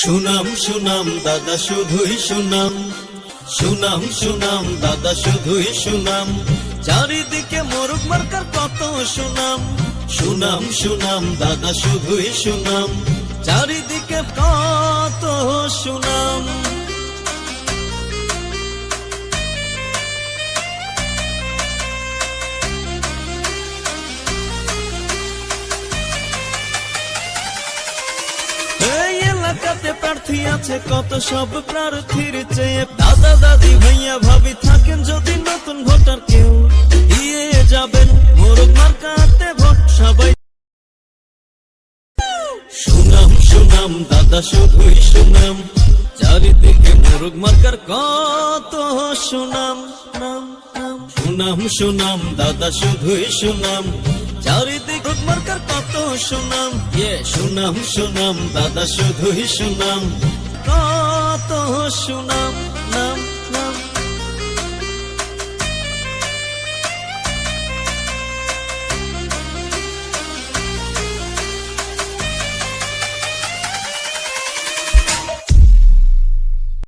সুনাম সুনাম দাদা শুধুই সুনাম, সুনাম সুনাম দাদা শুধুই সুনাম, চারিদিকে মোরগ মার্কার কত সুনাম। সুনাম সুনাম দাদা শুধুই সুনাম, চারিদিকে কত সুনাম। এলাকাতে প্রার্থী আছে কত, সব প্রার্থীর চেয়ে দাদা দাদি ভাইয়া ভাবি থাকেন যদি নতুন ভোটার কেউ দিয়ে যাবেন মোরগ মার্কাতে ভোট সবাই। সুনাম সুনাম দাদা শুধুই সুনাম, চারিদিকে মোরগ মার্কার কত সুনাম। সুনাম সুনাম দাদা শুধুই সুনাম, চারিদিকে মোরগ মার্কার কত সুনাম। সুনাম সুনাম দাদা শুধুই সুনাম, কত সুনাম।